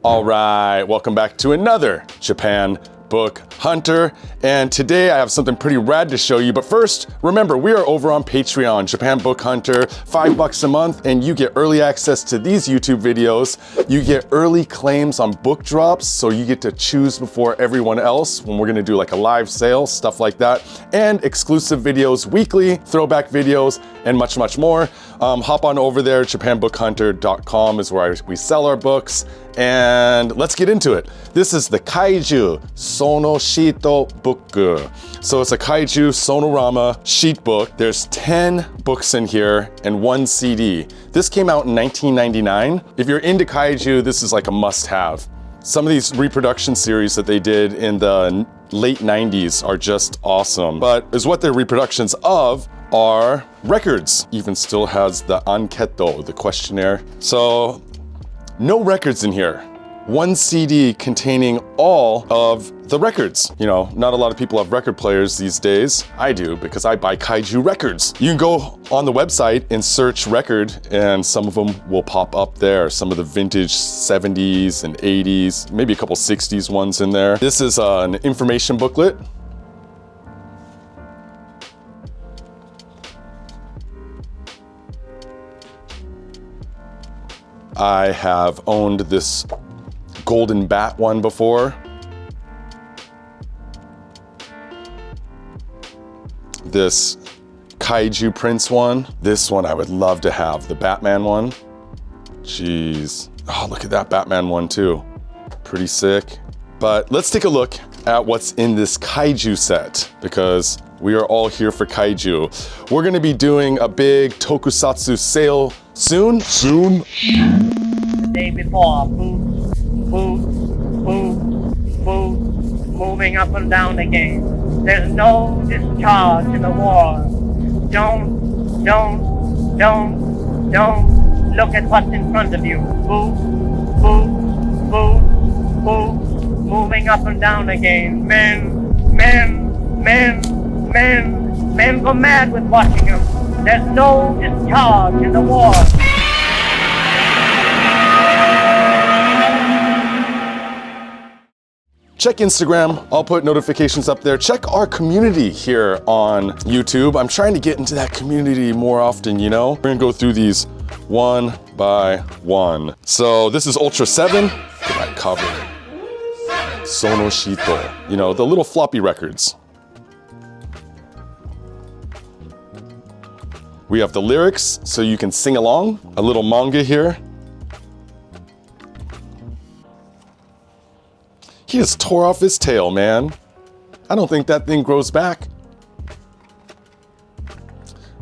All right, welcome back to another Japan Book Hunter, and today I have something pretty rad to show you. But first, remember, we are over on Patreon, Japan Book Hunter, $5 a month, and you get early access to these YouTube videos. You get early claims on book drops, so you get to choose before everyone else when we're gonna do like a live sale, stuff like that, and exclusive videos weekly, throwback videos, and much, much more. Hop on over there, japanbookhunter.com is where we sell our books, and let's get into it. This is the Kaiju Sonorama book. So it's a Kaiju Sonorama sheet book. There's 10 books in here and 1 CD. This came out in 1999. If you're into Kaiju, this is like a must-have. Some of these reproduction series that they did in the late 90s are just awesome. But is what they're reproductions of are records. Even still has the anketo, the questionnaire. So no records in here. 1 CD containing all of the records. You know, not a lot of people have record players these days. I do, because I buy Kaiju records. You can go on the website and search record, and some of them will pop up there. Some of the vintage 70s and 80s, maybe a couple 60s ones in there. This is an information booklet. I have owned this Golden Bat one before. This Kaiju Prince one. This one I would love to have, the Batman one. Jeez. Oh, look at that Batman one too. Pretty sick. But let's take a look at what's in this Kaiju set, because we are all here for Kaiju. We're gonna be doing a big Tokusatsu sale soon. The day before, food, moving up and down again. There's no discharge in the war. Don't look at what's in front of you. Food, moving up and down again. Men go mad with watching them. There's no discharge in the war. Check Instagram, I'll put notifications up there. Check our community here on YouTube. I'm trying to get into that community more often, you know? We're gonna go through these one by one. So this is Ultra 7, look at that cover. Sonoshito, you know, the little floppy records. We have the lyrics, so you can sing along. A little manga here. He just tore off his tail, man. I don't think that thing grows back.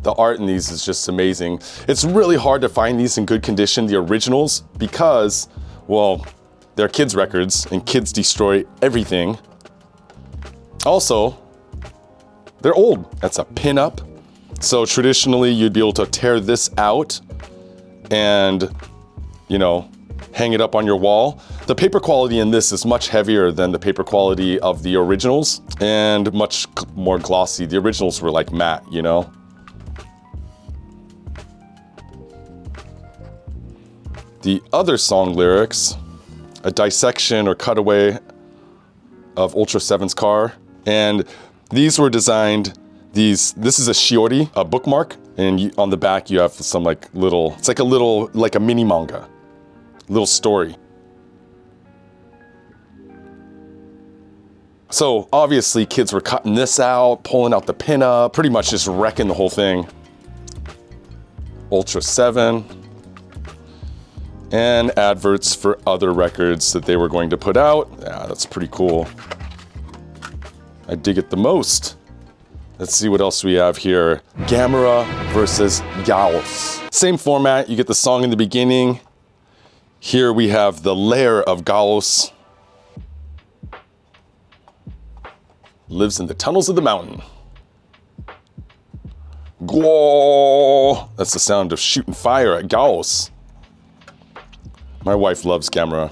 The art in these is just amazing. It's really hard to find these in good condition, the originals, because, well, they're kids' records and kids destroy everything. Also, they're old. That's a pin-up. So traditionally, you'd be able to tear this out and, you know, hang it up on your wall. The paper quality in this is much heavier than the paper quality of the originals and much more glossy. The originals were like matte, you know? The other song lyrics, a dissection or cutaway of Ultra 7's car. And these were designed, this is a shiori, a bookmark. And on the back you have some like little, it's like a little, like a mini manga. Little story. So obviously kids were cutting this out, pulling out the pinup, pretty much just wrecking the whole thing. Ultra 7. And adverts for other records that they were going to put out. Yeah, that's pretty cool. I dig it the most. Let's see what else we have here. Gamera versus Gaos. Same format, you get the song in the beginning. Here we have the lair of Gaos. Lives in the tunnels of the mountain. Gwoo! That's the sound of shooting fire at Gaos. My wife loves Gamera.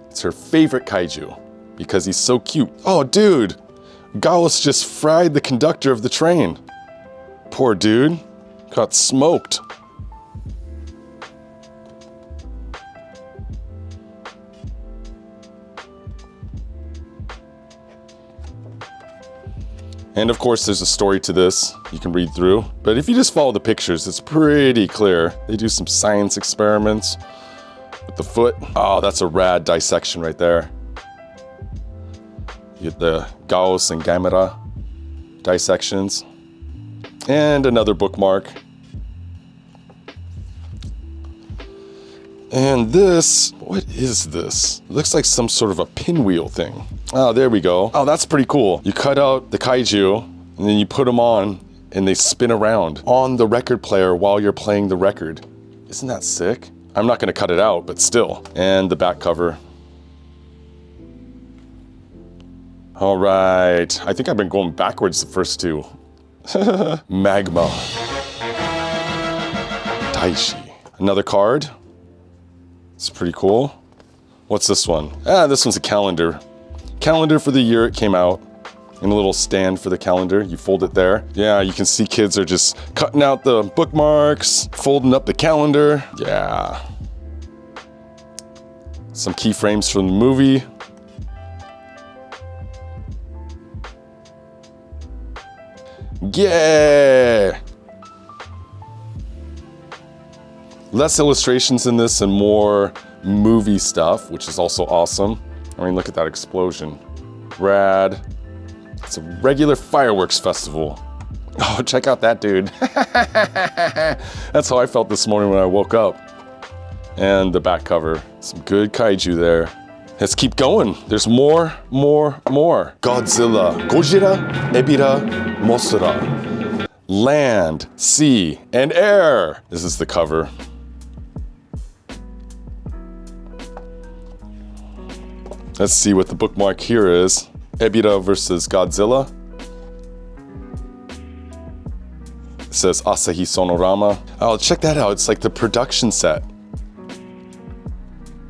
It's her favorite kaiju because he's so cute. Oh, dude, Gaos just fried the conductor of the train. Poor dude, got smoked. And of course, there's a story to this you can read through. But if you just follow the pictures, it's pretty clear. They do some science experiments with the foot. Oh, that's a rad dissection right there. You get the Gaos and Gamera dissections. And another bookmark. And this, what is this? It looks like some sort of a pinwheel thing. Oh, there we go. Oh, that's pretty cool. You cut out the kaiju, and then you put them on, and they spin around on the record player while you're playing the record. Isn't that sick? I'm not gonna cut it out, but still. And the back cover. All right, I think I've been going backwards the first two. Magma Taishi. Another card. It's pretty cool. What's this one? Ah, this one's a calendar. Calendar for the year it came out. And a little stand for the calendar. You fold it there. Yeah, you can see kids are just cutting out the bookmarks, folding up the calendar. Yeah. Some keyframes from the movie. Yeah! Less illustrations in this and more movie stuff, which is also awesome. I mean, look at that explosion. Rad. It's a regular fireworks festival. Oh, check out that dude. That's how I felt this morning when I woke up. And the back cover. Some good kaiju there. Let's keep going. There's more. Godzilla, Ebirah, Mosura. Land, sea, and air. This is the cover. Let's see what the bookmark here is. Ebirah versus Godzilla. It says Asahi Sonorama. Oh, check that out. It's like the production set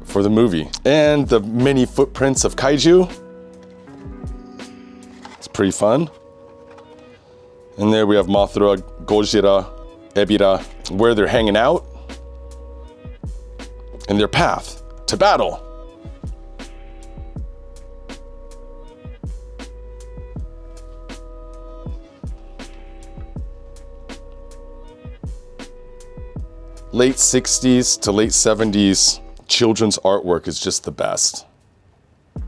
for the movie. And the many footprints of kaiju. It's pretty fun. And there we have Mothra, Gojira, Ebirah, where they're hanging out. And their path to battle. Late 60s to late 70s children's artwork is just the best.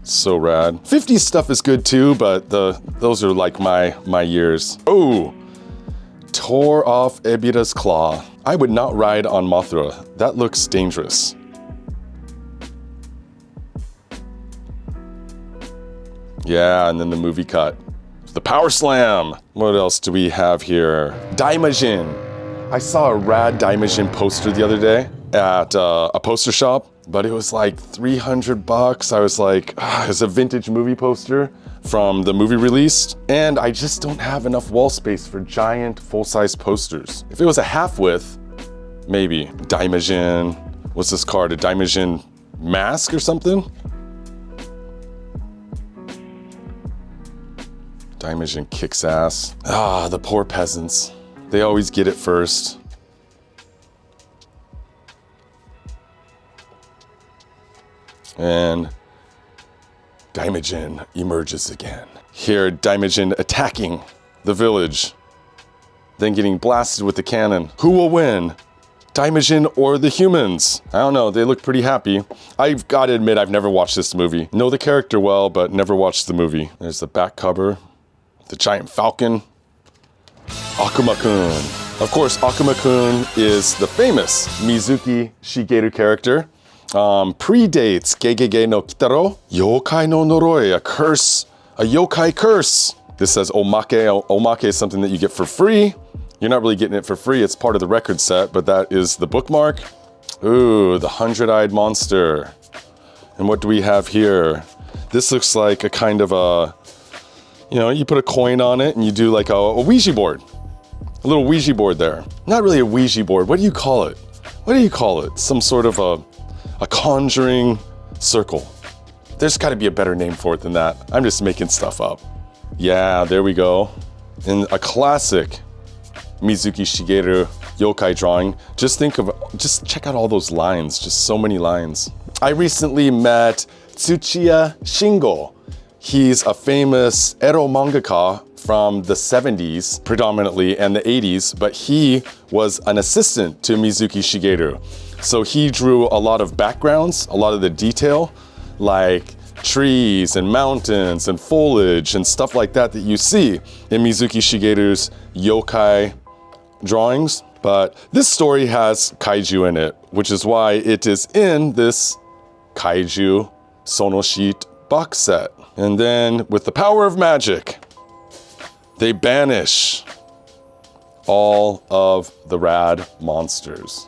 So rad. 50s stuff is good too, but those are like my years. Oh, tore off Ebirah's claw. I would not ride on Mothra. That looks dangerous. Yeah, and then the movie cut. The power slam. What else do we have here? Daimajin. I saw a rad Daimajin poster the other day at a poster shop, but it was like $300. I was like, it's a vintage movie poster from the movie release, and I just don't have enough wall space for giant full-size posters. If it was a half width, maybe. Daimajin, what's this card? A Daimajin mask or something? Daimajin kicks ass. Ah, the poor peasants. They always get it first. And Daimajin emerges again. Here, Daimajin attacking the village, then getting blasted with the cannon. Who will win? Daimajin or the humans? I don't know, they look pretty happy. I've got to admit, I've never watched this movie. Know the character well, but never watched the movie. There's the back cover, the giant falcon. Akuma Kun. Of course, Akuma Kun is the famous Mizuki Shigeru character. Predates Gegege no Kitaro. Yokai no Noroi, a curse, a yokai curse. This says omake. Omake is something that you get for free. You're not really getting it for free, it's part of the record set, but that is the bookmark. Ooh, the 100-eyed monster. And what do we have here? This looks like a kind of a, you know, you put a coin on it and you do like a Ouija board. A little Ouija board there. Not really a Ouija board, what do you call it? What do you call it? Some sort of a conjuring circle. There's gotta be a better name for it than that. I'm just making stuff up. Yeah, there we go. In a classic Mizuki Shigeru yokai drawing. Just check out all those lines, just so many lines. I recently met Tsuchiya Shingo. He's a famous ero mangaka from the 70s predominantly and the 80s, but he was an assistant to Mizuki Shigeru. So he drew a lot of backgrounds, a lot of the detail, like trees and mountains and foliage and stuff like that that you see in Mizuki Shigeru's yokai drawings. But this story has kaiju in it, which is why it is in this Kaiju Sonorama box set. And then with the power of magic, they banish all of the rad monsters.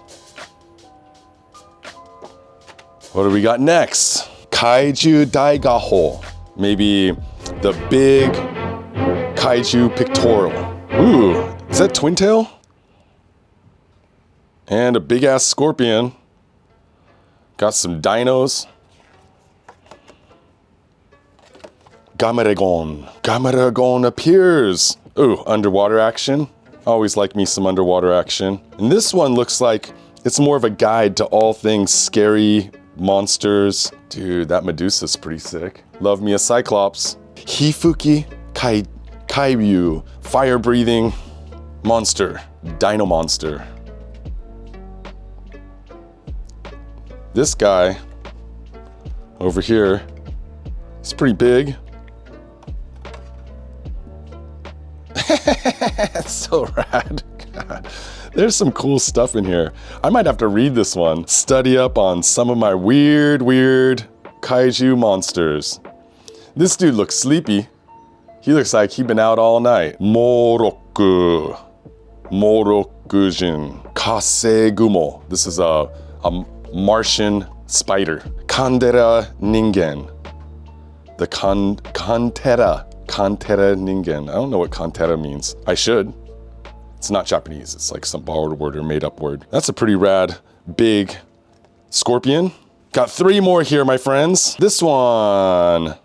What do we got next? Kaiju Daigaho. Maybe the big kaiju pictorial. Ooh, is that Twin Tail? And a big ass scorpion. Got some dinos. Gamera appears. Ooh, underwater action. Always like me some underwater action. And this one looks like it's more of a guide to all things scary monsters. Dude, that Medusa's pretty sick. Love me a Cyclops. Hifuki Kaiju, fire-breathing monster, dino monster. This guy over here, he's pretty big. It's so rad. God. There's some cool stuff in here. I might have to read this one. Study up on some of my weird kaiju monsters. This dude looks sleepy. He looks like he'd been out all night. Morokujin. Kasegumo. This is a Martian spider. Kantera Ningen. The Kantera Ningen. I don't know what Kantera means. I should. It's not Japanese. It's like some borrowed word or made up word. That's a pretty rad, big scorpion. Got 3 more here, my friends. This one.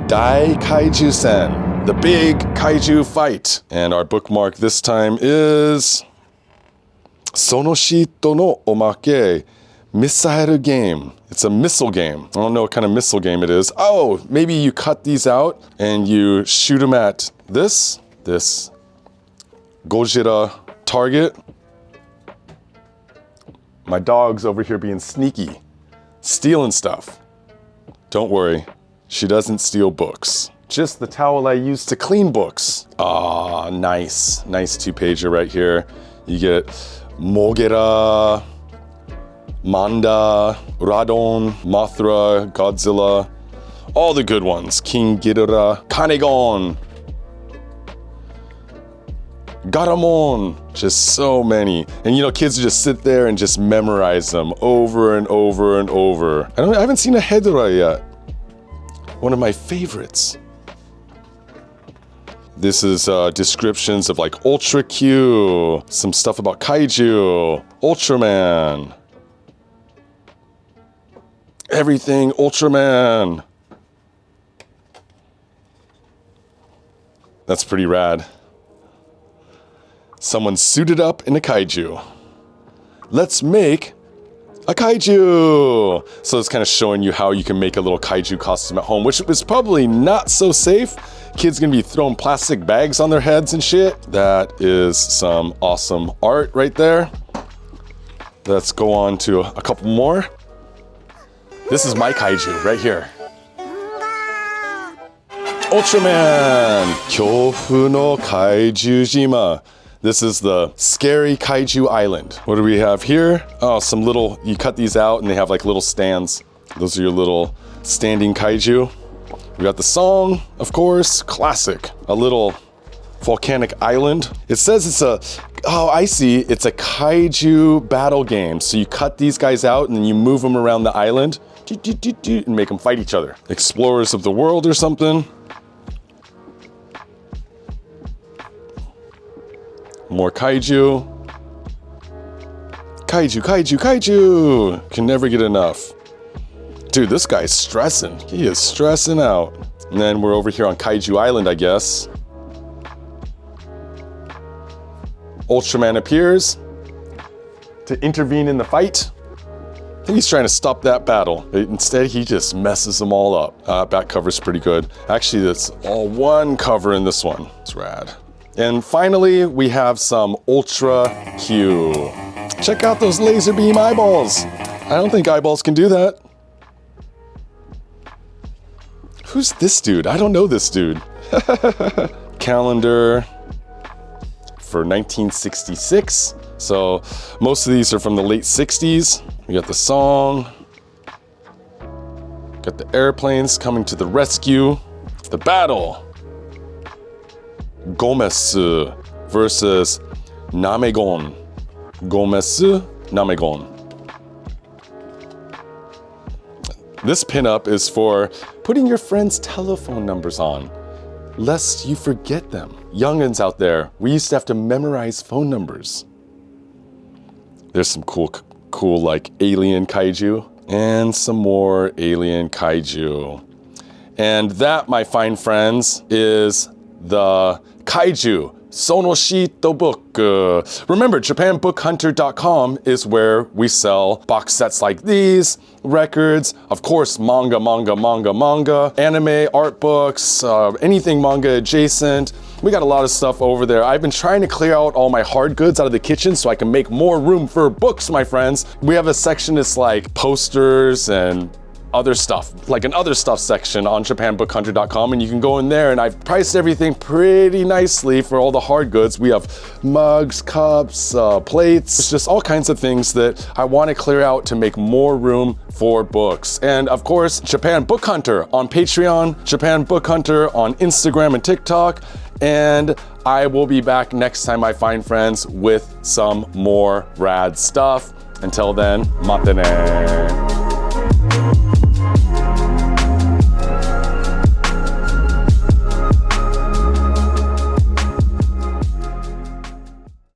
Dai Kaiju Sen. The big kaiju fight. And our bookmark this time is Sonoshito no Omake. Missile game. It's a missile game. I don't know what kind of missile game it is. Oh, maybe you cut these out and you shoot them at this Gojira target. My dog's over here being sneaky, stealing stuff. Don't worry, she doesn't steal books. Just the towel I use to clean books. Ah, nice. Nice 2-pager right here. You get Mogera, Manda, Radon, Mothra, Godzilla, all the good ones. King Ghidorah, Kanegon, Garamon, just so many. And you know, kids just sit there and just memorize them over and over and over. I haven't seen a Hedorah yet. One of my favorites. This is descriptions of like Ultra Q, some stuff about Kaiju, Ultraman. Everything Ultraman. That's pretty rad. Someone suited up in a kaiju. Let's make a kaiju. So it's kind of showing you how you can make a little kaiju costume at home, which is probably not so safe. Kids gonna be throwing plastic bags on their heads and shit. That is some awesome art right there. Let's go on to a couple more. This is my kaiju right here. Ultraman! Kyofu no Kaiju-jima. This is the scary kaiju island. What do we have here? Oh, some little, you cut these out and they have like little stands. Those are your little standing kaiju. We got the song, of course, classic. A little volcanic island. It says it's a, oh, I see, it's a kaiju battle game. So you cut these guys out and then you move them around the island and make them fight each other. Explorers of the world or something. More kaiju. Kaiju, kaiju, kaiju! Can never get enough. Dude, this guy's stressing. He is stressing out. And then we're over here on Kaiju Island, I guess. Ultraman appears to intervene in the fight. think he's trying to stop that battle. Instead, he just messes them all up. Back cover's pretty good. Actually, that's all one cover in this one. It's rad. And finally, we have some Ultra Q. Check out those laser beam eyeballs. I don't think eyeballs can do that. Who's this dude? I don't know this dude. Calendar for 1966. So most of these are from the late 60s. We got the song. Got the airplanes coming to the rescue. The battle. Gomez versus Namegon. Gomez, Namegon. This pinup is for putting your friends' telephone numbers on, lest you forget them. Youngins out there, we used to have to memorize phone numbers. There's some cool like alien kaiju and some more alien kaiju. And that, my fine friends, is the Kaiju Sonorama book. Remember, JapanBookHunter.com is where we sell box sets like these, records, of course, manga, anime, art books, anything manga adjacent. We got a lot of stuff over there. I've been trying to clear out all my hard goods out of the kitchen so I can make more room for books, my friends. We have a section that's like posters and other stuff, like an other stuff section on JapanBookHunter.com, and you can go in there, and I've priced everything pretty nicely for all the hard goods. We have mugs, cups, plates. It's just all kinds of things that I want to clear out to make more room for books. And of course, Japan Book Hunter on Patreon, Japan Book Hunter on Instagram and TikTok, and I will be back next time, my fine friends, with some more rad stuff. Until then, matane.